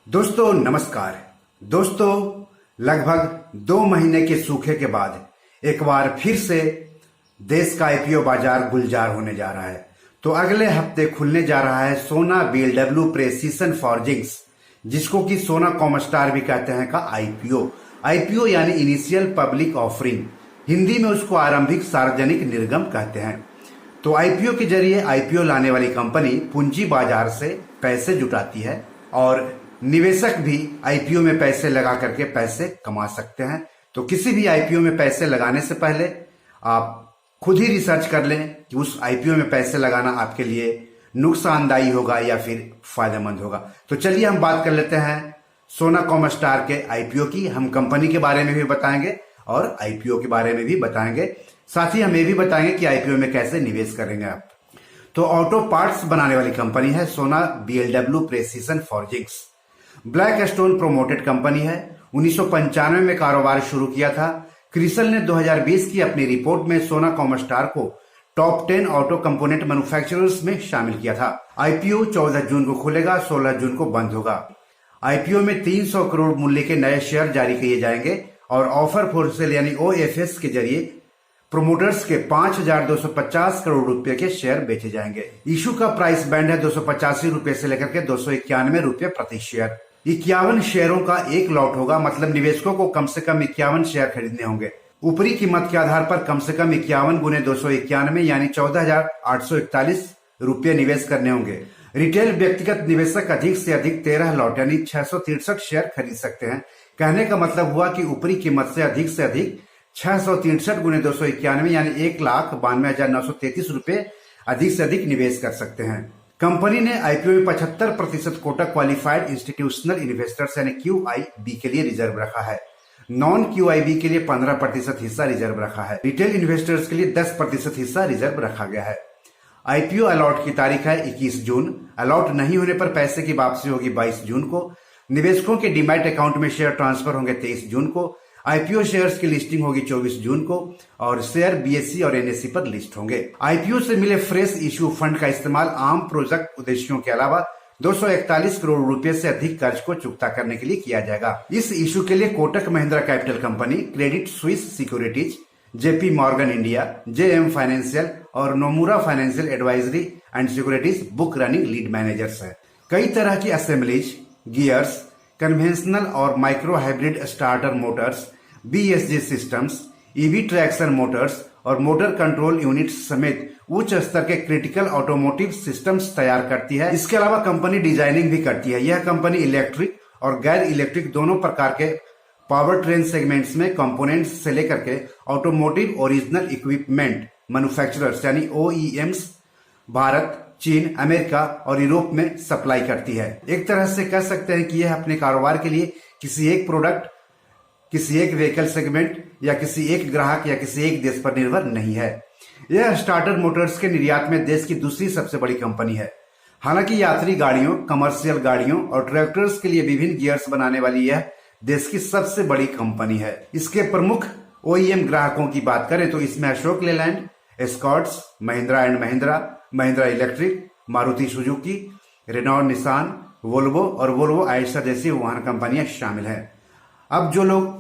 दोस्तों नमस्कार। दोस्तों लगभग 2 महीने के सूखे के बाद एक बार फिर से देश का आईपीओ बाजार गुलजार होने जा रहा है। तो अगले हफ्ते खुलने जा रहा है सोना बीएलडब्ल्यू प्रेसिशन फॉर्जिंग्स, जिसको कि सोना कॉमस्टार भी कहते हैं का आईपीओ यानी इनिशियल पब्लिक ऑफरिंग, हिंदी में उसको आरंभिक सार्वजनिक निर्गम कहते हैं। तो आईपीओ के जरिए आईपीओ लाने वाली कंपनी पूंजी बाजार से पैसे जुटाती है और निवेशक भी आईपीओ में पैसे लगा करके पैसे कमा सकते हैं। तो किसी भी आईपीओ में पैसे लगाने से पहले आप खुद ही रिसर्च कर लें कि उस आईपीओ में पैसे लगाना आपके लिए नुकसानदायी होगा या फिर फायदेमंद होगा। तो चलिए हम बात कर लेते हैं सोना कॉमस्टार के आईपीओ की। हम कंपनी के बारे में भी बताएंगे और आईपीओ के बारे में भी बताएंगे, साथ ही हम ये भी बताएंगे कि आईपीओ में कैसे निवेश करेंगे आप। तो ऑटो पार्ट्स बनाने वाली कंपनी है Sona BLW precision forgings. Blackstone promoted company है। 1995 में कारोबार शुरू किया था। क्रिसल ने 2020 की अपनी रिपोर्ट में सोना कॉमस्टार को टॉप 10 ऑटो कंपोनेंट मैन्युफैक्चरर्स में शामिल किया था। आईपीओ 14 जून को खुलेगा, 16 जून को बंद होगा। आईपीओ में 300 करोड़ मूल्य के नए शेयर जारी किए जाएंगे और ऑफर फॉर सेल यानी ओएफएस के जरिए प्रोमोटर्स के 5,250 करोड़ रुपए के शेयर बेचे जाएंगे। इशू का प्राइस बैंड है 285 रुपए से लेकर के 291 रुपए प्रति शेयर। 51 शेयरों का एक लॉट होगा, मतलब निवेशकों को कम से कम 51 शेयर खरीदने होंगे। ऊपरी कीमत के आधार पर कम से कम 51 गुने 291 यानी 14,841 रुपये निवेश करने होंगे। रिटेल व्यक्तिगत निवेशक अधिक से अधिक 13 लॉट यानी 663 शेयर खरीद सकते हैं। कहने का मतलब हुआ कि ऊपरी कीमत से अधिक 663 गुने 291 यानी 1,92,933 रुपये अधिक से अधिक निवेश कर सकते हैं। कंपनी ने आईपीओ में 75% कोटा क्वालिफाइड इंस्टीट्यूशनल इन्वेस्टर्स यानी क्यूआईबी के लिए रिजर्व रखा है। नॉन क्यूआईबी के लिए 15% हिस्सा रिजर्व रखा है। रिटेल इन्वेस्टर्स के लिए 10% हिस्सा रिजर्व रखा गया है। आईपीओ अलॉट की तारीख है 21 जून। अलॉट नहीं होने पर पैसे की वापसी होगी 22 जून को। निवेशकों के डीमैट अकाउंट में शेयर ट्रांसफर होंगे 23 जून को। आईपीओ शेयर्स की लिस्टिंग होगी 24 जून को और शेयर बीएसई और एनएसई पर लिस्ट होंगे। आईपीओ से मिले फ्रेश इश्यू फंड का इस्तेमाल आम प्रोजेक्ट उद्देश्यों के अलावा 241 करोड़ रुपए से अधिक कर्ज को चुकता करने के लिए किया जाएगा। इस इशू के लिए Kotak Mahindra Capital Company, Credit Suisse Securities, JP Morgan India, JM Financial और Nomura Financial Advisory and Securities book running lead managers है। कई तरह की असेंबलीज, गियर्स, कन्वेंशनल और micro hybrid starter motors, BSG systems, EV traction motors और motor control unit समेत उच्च स्तर के क्रिटिकल ऑटोमोटिव सिस्टम्स तैयार करती है। इसके अलावा कंपनी डिजाइनिंग भी करती है। यह कंपनी इलेक्ट्रिक और गैर इलेक्ट्रिक दोनों प्रकार के पावर ट्रेन सेगमेंट्स में कंपोनेंट्स से लेकर के ऑटोमोटिव ओरिजिनल इक्विपमेंट मैन्युफैक्चरर्स यानी ओईएम्स भारत, चीन, अमेरिका और यूरोप में सप्लाई करती है। एक तरह से कह सकते हैं कि यह अपने कारोबार के लिए किसी एक प्रोडक्ट, किसी एक व्हीकल सेगमेंट या किसी एक ग्राहक या किसी एक देश पर निर्भर नहीं है। यह स्टार्टर मोटर्स के निर्यात में देश की दूसरी सबसे बड़ी कंपनी है। हालांकि यात्री गाड़ियों, कमर्शियल गाड़ियों और ट्रैक्टर्स के लिए विभिन्न गियर्स बनाने वाली यह देश की सबसे बड़ी कंपनी है। इसके प्रमुख ओईएम ग्राहकों की बात करें तो इसमें Ashok Leyland, Escorts, Mahindra and Mahindra, Mahindra electric, Maruti Suzuki, Renault, Nissan, Volvo और वोल्वो आयशर जैसी वाहन कंपनियां शामिल हैं। अब जो लोग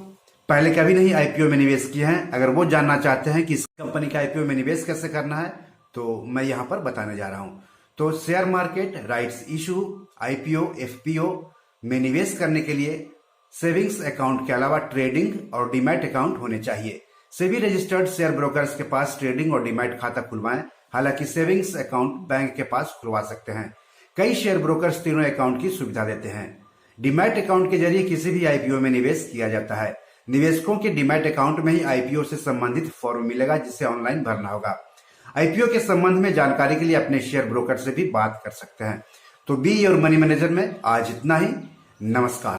पहले कभी नहीं आईपीओ में निवेश किए हैं, अगर वो जानना चाहते हैं कि इस कंपनी का आईपीओ में निवेश कैसे करना है, तो मैं यहां पर बताने जा रहा हूं। तो share market, rights issue, IPO, FPO में निवेश करने के लिए सेविंग्स अकाउंट के अलावा ट्रेडिंग और डीमैट अकाउंट होने चाहिए। सेबी रजिस्टर्ड शेयर ब्रोकर्स के पास ट्रेडिंग और डीमैट खाता खुलवाएं। हालांकि सेविंग्स अकाउंट बैंक के पास खुलवा सकते हैं। कई शेयर ब्रोकर्स तीनों अकाउंट की सुविधा देते हैं। डीमैट अकाउंट के जरिए किसी भी आईपीओ में निवेश किया जाता है। निवेशकों के डीमैट अकाउंट में ही आईपीओ से संबंधित फॉर्म मिलेगा, जिसे ऑनलाइन भरना होगा। आईपीओ के संबंध में जानकारी के लिए अपने शेयर ब्रोकर से भी बात कर सकते हैं। तो बी और मनी मैनेजर में आज इतना ही। नमस्कार।